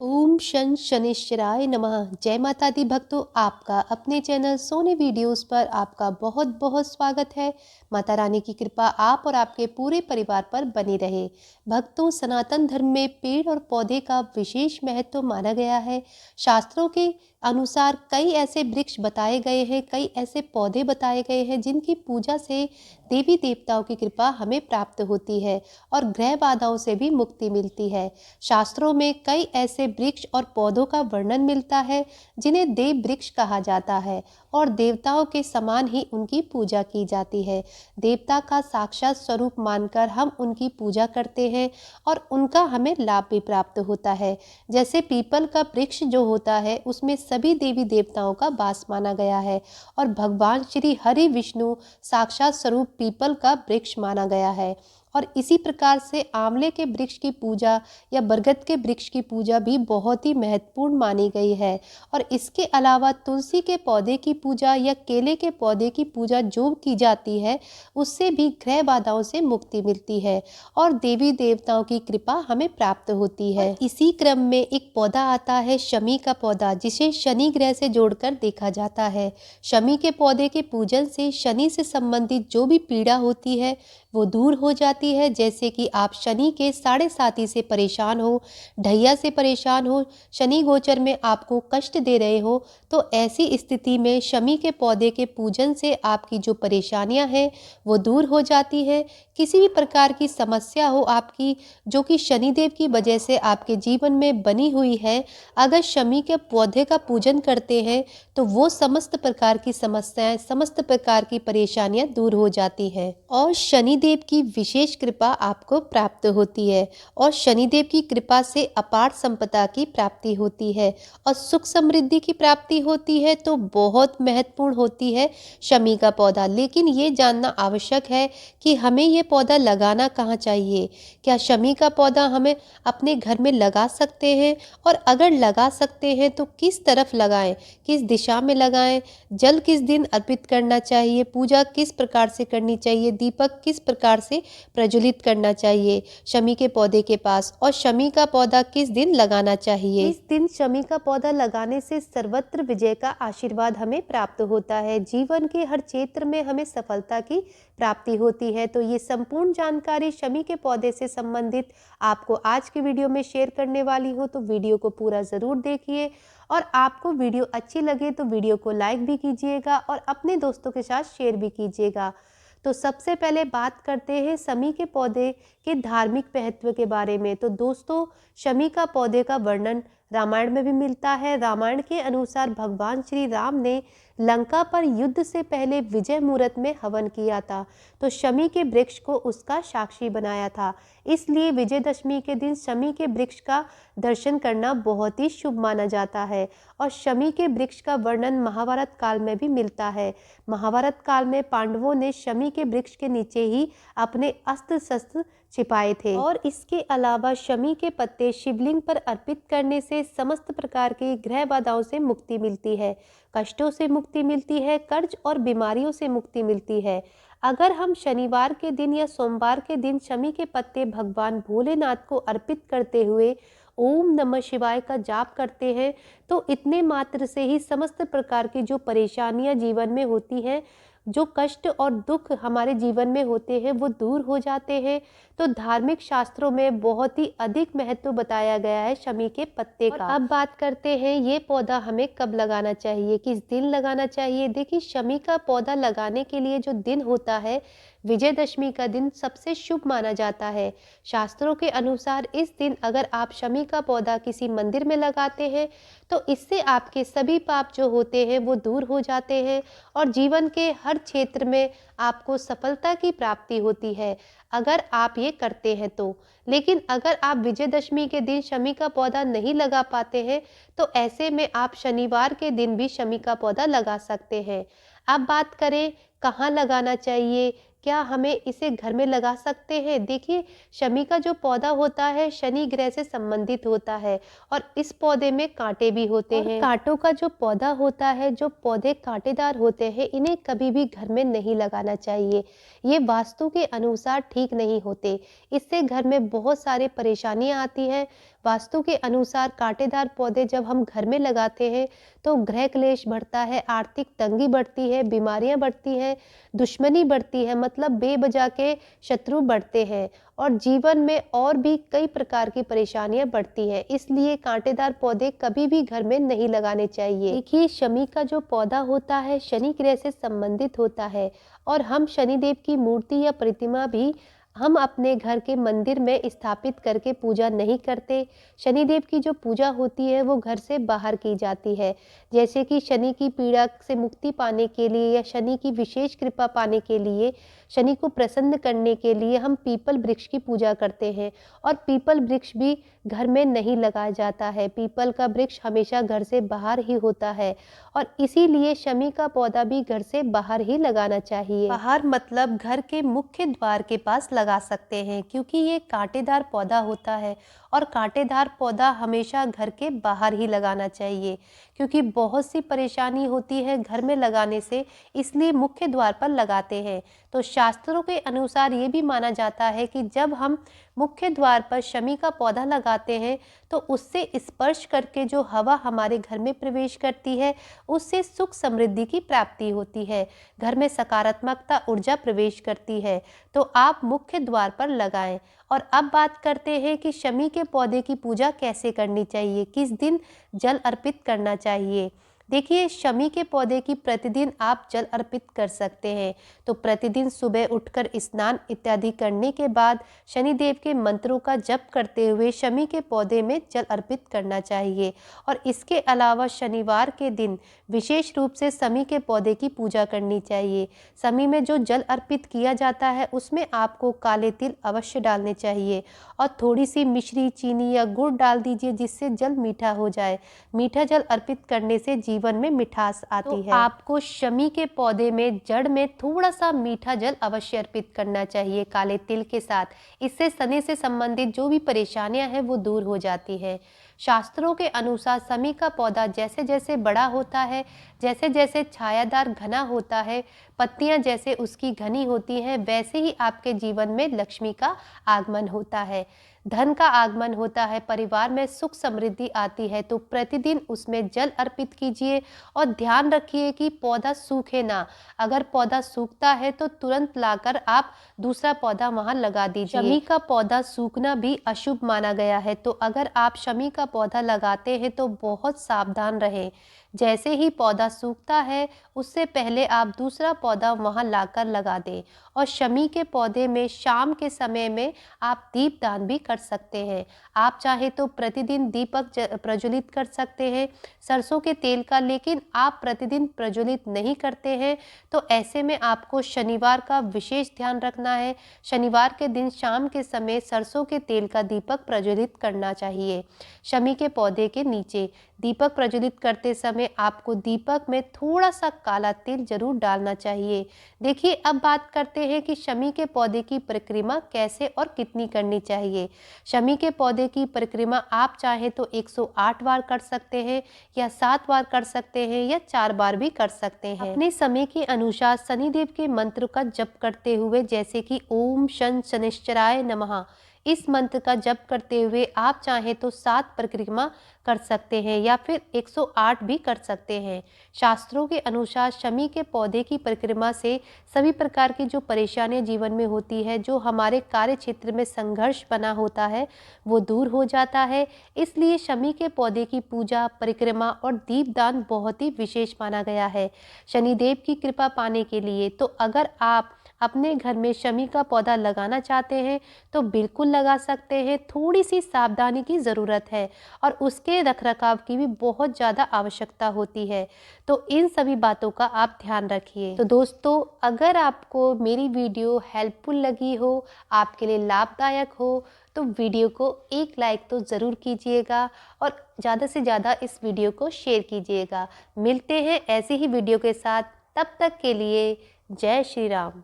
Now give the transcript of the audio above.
ओम शनिश्चराय नमः। जय माता दी भक्तों, आपका अपने चैनल सोनी वीडियोस पर आपका बहुत बहुत स्वागत है। माता रानी की कृपा आप और आपके पूरे परिवार पर बनी रहे। भक्तों, सनातन धर्म में पेड़ और पौधे का विशेष महत्व माना गया है। शास्त्रों के अनुसार कई ऐसे वृक्ष बताए गए हैं, कई ऐसे पौधे बताए गए हैं जिनकी पूजा से देवी देवताओं की कृपा हमें प्राप्त होती है और ग्रह बाधाओं से भी मुक्ति मिलती है। शास्त्रों में कई ऐसे वृक्ष और पौधों का वर्णन मिलता है जिन्हें देव वृक्ष कहा जाता है और देवताओं के समान ही उनकी पूजा की जाती है। देवता का साक्षात स्वरूप मानकर हम उनकी पूजा करते हैं और उनका हमें लाभ भी प्राप्त होता है। जैसे पीपल का वृक्ष जो होता है उसमें सभी देवी देवताओं का वास माना गया है और भगवान श्री हरि विष्णु साक्षात स्वरूप पीपल का वृक्ष माना गया है। और इसी प्रकार से आंवले के वृक्ष की पूजा या बरगद के वृक्ष की पूजा भी बहुत ही महत्वपूर्ण मानी गई है। और इसके अलावा तुलसी के पौधे की पूजा या केले के पौधे की पूजा जो की जाती है उससे भी ग्रह बाधाओं से मुक्ति मिलती है और देवी देवताओं की कृपा हमें प्राप्त होती है। इसी क्रम में एक पौधा आता है शमी का पौधा, जिसे शनि ग्रह से जोड़कर देखा जाता है। शमी के पौधे के पूजन से शनि से संबंधित जो भी पीड़ा होती है वो दूर हो जाती है। जैसे कि आप शनि के साढ़े साती से परेशान हो, ढैया से परेशान हो, शनि गोचर में आपको कष्ट दे रहे हो, तो ऐसी स्थिति में शमी के पौधे के पूजन से आपकी जो परेशानियां हैं वो दूर हो जाती है। किसी भी प्रकार की समस्या हो आपकी जो कि शनिदेव की वजह से आपके जीवन में बनी हुई है, अगर शमी के पौधे का पूजन करते हैं तो वो समस्त प्रकार की समस्याएं, समस्त प्रकार की परेशानियां दूर हो जाती हैं और शनिदेव की विशेष कृपा आपको प्राप्त होती है। और शनिदेव की कृपा से अपार संपदा की प्राप्ति होती है और सुख समृद्धि की प्राप्ति होती है। तो बहुत महत्वपूर्ण होती है शमी का पौधा। लेकिन ये जानना आवश्यक है कि हमें ये पौधा लगाना कहाँ चाहिए। क्या शमी का पौधा हमें अपने घर में लगा सकते हैं, और अगर लगा सकते हैं तो किस तरफ लगाएं, किस दिशा में लगाएं, जल किस दिन अर्पित करना चाहिए, पूजा किस प्रकार से करनी चाहिए, दीपक किस प्रकार से प्रज्वलित करना चाहिए शमी के पौधे के पास, और शमी का पौधा किस दिन लगाना चाहिए। इस दिन शमी का पौधा लगाने से सर्वत्र विजय का आशीर्वाद हमें प्राप्त होता है। जीवन के हर क्षेत्र में हमें सफलता की प्राप्ति होती है। तो ये संपूर्ण जानकारी शमी के पौधे से संबंधित आपको आज की वीडियो में शेयर करने वाली हूँ, तो वीडियो को पूरा ज़रूर देखिए। और आपको वीडियो अच्छी लगे तो वीडियो को लाइक भी कीजिएगा और अपने दोस्तों के साथ शेयर भी कीजिएगा। तो सबसे पहले बात करते हैं शमी के पौधे के धार्मिक महत्व के बारे में। तो दोस्तों, शमी का पौधे का वर्णन रामायण में भी मिलता है। रामायण के अनुसार भगवान श्री राम ने लंका पर युद्ध से पहले विजय मुहूर्त में हवन किया था, तो शमी के वृक्ष को उसका साक्षी बनाया था। इसलिए विजयदशमी के दिन शमी के वृक्ष का दर्शन करना बहुत ही शुभ माना जाता है। और शमी के वृक्ष का वर्णन महाभारत काल में भी मिलता है। महाभारत काल में पांडवों ने शमी के वृक्ष के नीचे ही अपने अस्त्र शस्त्र छिपाए थे। और इसके अलावा शमी के पत्ते शिवलिंग पर अर्पित करने से समस्त प्रकार की ग्रह बाधाओं से मुक्ति मिलती है, कष्टों से मुक्ति मिलती है, कर्ज और बीमारियों से मुक्ति मिलती है। अगर हम शनिवार के दिन या सोमवार के दिन शमी के पत्ते भगवान भोलेनाथ को अर्पित करते हुए ओम नमः शिवाय का जाप करते हैं, तो इतने मात्र से ही समस्त प्रकार की जो परेशानियां जीवन में होती हैं, जो कष्ट और दुख हमारे जीवन में होते हैं, वो दूर हो जाते हैं। तो धार्मिक शास्त्रों में बहुत ही अधिक महत्व बताया गया है शमी के पत्ते का। अब बात करते हैं ये पौधा हमें कब लगाना चाहिए, किस दिन लगाना चाहिए। देखिए, शमी का पौधा लगाने के लिए जो दिन होता है, विजयदशमी का दिन सबसे शुभ माना जाता है। शास्त्रों के अनुसार इस दिन अगर आप शमी का पौधा किसी मंदिर में लगाते हैं तो इससे आपके सभी पाप जो होते हैं वो दूर हो जाते हैं और जीवन के हर क्षेत्र में आपको सफलता की प्राप्ति होती है, अगर आप ये करते हैं तो। लेकिन अगर आप विजयदशमी के दिन शमी का पौधा नहीं लगा पाते हैं तो ऐसे में आप शनिवार के दिन भी शमी का पौधा लगा सकते हैं। अब बात करें कहाँ लगाना चाहिए, क्या हमें इसे घर में लगा सकते हैं। देखिए, शमी का जो पौधा होता है शनि ग्रह से संबंधित होता है और इस पौधे में कांटे भी होते हैं। कांटों का जो पौधा होता है, जो पौधे कांटेदार होते हैं, इन्हें कभी भी घर में नहीं लगाना चाहिए। ये वास्तु के अनुसार ठीक नहीं होते। इससे घर में बहुत सारी परेशानियां आती हैं। वास्तु के अनुसार कांटेदार पौधे जब हम घर में लगाते हैं तो गृह क्लेश बढ़ता है, आर्थिक तंगी बढ़ती है, बीमारियां बढ़ती हैं, दुश्मनी बढ़ती है, मतलब बेवजह के शत्रु बढ़ते हैं और जीवन में और भी कई प्रकार की परेशानियां बढ़ती हैं। इसलिए कांटेदार पौधे कभी भी घर में नहीं लगाने चाहिए। देखिए, शमी का जो पौधा होता है शनि ग्रह से संबंधित होता है और हम शनिदेव की मूर्ति या प्रतिमा भी हम अपने घर के मंदिर में स्थापित करके पूजा नहीं करते। शनिदेव की जो पूजा होती है वो घर से बाहर की जाती है। जैसे कि शनि की पीड़ा से मुक्ति पाने के लिए या शनि की विशेष कृपा पाने के लिए, शनि को प्रसन्न करने के लिए हम पीपल वृक्ष की पूजा करते हैं और पीपल वृक्ष भी घर में नहीं लगाया जाता है। पीपल का वृक्ष हमेशा घर से बाहर ही होता है और इसीलिए शमी का पौधा भी घर से बाहर ही लगाना चाहिए। बाहर मतलब घर के मुख्य द्वार के पास लगा सकते हैं, क्योंकि ये कांटेदार पौधा होता है और कांटेदार पौधा हमेशा घर के बाहर ही लगाना चाहिए, क्योंकि बहुत सी परेशानी होती है घर में लगाने से, इसलिए मुख्य द्वार पर लगाते हैं। तो शास्त्रों के अनुसार ये भी माना जाता है कि जब हम मुख्य द्वार पर शमी का पौधा लगाते हैं तो उससे स्पर्श करके जो हवा हमारे घर में प्रवेश करती है उससे सुख समृद्धि की प्राप्ति होती है, घर में सकारात्मकता ऊर्जा प्रवेश करती है। तो आप मुख्य द्वार पर लगाएं। और अब बात करते हैं कि शमी के पौधे की पूजा कैसे करनी चाहिए, किस दिन जल अर्पित करना चाहिए। देखिए, शमी के पौधे की प्रतिदिन आप जल अर्पित कर सकते हैं। तो प्रतिदिन सुबह उठकर स्नान इत्यादि करने के बाद शनिदेव के मंत्रों का जप करते हुए शमी के पौधे में जल अर्पित करना चाहिए। और इसके अलावा शनिवार के दिन विशेष रूप से शमी के पौधे की पूजा करनी चाहिए। शमी में जो जल अर्पित किया जाता है उसमें आपको काले तिल अवश्य डालने चाहिए और थोड़ी सी मिश्री, चीनी या गुड़ डाल दीजिए, जिससे जल मीठा हो जाए। मीठा जल अर्पित करने से जीवन में मिठास आती है। आपको शमी के पौधे में जड़ में थोड़ा सा मीठा जल अवश्य अर्पित करना चाहिए काले तिल के साथ। इससे शनि से संबंधित जो भी परेशानियां हैं वो दूर हो जाती है। शास्त्रों के अनुसार शमी का पौधा जैसे जैसे बड़ा होता है, जैसे जैसे छायादार घना होता है, पत्तियां जैसे उसकी घनी होती हैं, वैसे ही आपके जीवन में लक्ष्मी का आगमन होता है, धन का आगमन होता है, परिवार में सुख समृद्धि आती है। तो प्रतिदिन उसमें जल अर्पित कीजिए और ध्यान रखिए कि पौधा सूखे ना। अगर पौधा सूखता है तो तुरंत लाकर आप दूसरा पौधा वहां लगा दीजिए। शमी का पौधा सूखना भी अशुभ माना गया है, तो अगर आप शमी का पौधा लगाते हैं तो बहुत सावधान रहें। जैसे ही पौधा सूखता है उससे पहले आप दूसरा पौधा वहां लाकर लगा दें। और शमी के पौधे में शाम के समय में आप दीपदान भी कर सकते हैं। आप चाहे तो प्रतिदिन दीपक प्रज्वलित कर सकते हैं सरसों के तेल का, लेकिन आप प्रतिदिन प्रज्वलित नहीं करते हैं तो ऐसे में आपको शनिवार का विशेष ध्यान रखना है। शनिवार के दिन शाम के समय सरसों के तेल का दीपक प्रज्वलित करना चाहिए। शमी के पौधे के नीचे दीपक प्रज्वलित करते समय आपको दीपक में थोड़ा सा काला तिल जरूर डालना चाहिए। देखिए, अब बात करते हैं कि शमी के पौधे की परिक्रमा कैसे और कितनी करनी चाहिए। शमी के पौधे की परिक्रमा आप चाहे तो 108 बार कर सकते हैं या 7 बार कर सकते हैं या 4 बार भी कर सकते हैं। अपने समय के अनुसार शनिदेव के मंत्र का जप करते हुए, जैसे कि ओम शन शनिश्चराय नमः, इस मंत्र का जप करते हुए आप चाहें तो 7 परिक्रमा कर सकते हैं या फिर 108 भी कर सकते हैं। शास्त्रों के अनुसार शमी के पौधे की परिक्रमा से सभी प्रकार की जो परेशानियां जीवन में होती है, जो हमारे कार्य क्षेत्र में संघर्ष बना होता है, वो दूर हो जाता है। इसलिए शमी के पौधे की पूजा, परिक्रमा और दीपदान बहुत ही विशेष माना गया है शनिदेव की कृपा पाने के लिए। तो अगर आप अपने घर में शमी का पौधा लगाना चाहते हैं तो बिल्कुल लगा सकते हैं। थोड़ी सी सावधानी की ज़रूरत है और उसके रखरखाव की भी बहुत ज़्यादा आवश्यकता होती है। तो इन सभी बातों का आप ध्यान रखिए। तो दोस्तों, अगर आपको मेरी वीडियो हेल्पफुल लगी हो, आपके लिए लाभदायक हो, तो वीडियो को एक लाइक तो ज़रूर कीजिएगा और ज़्यादा से ज़्यादा इस वीडियो को शेयर कीजिएगा। मिलते हैं ऐसी ही वीडियो के साथ, तब तक के लिए जय श्री राम।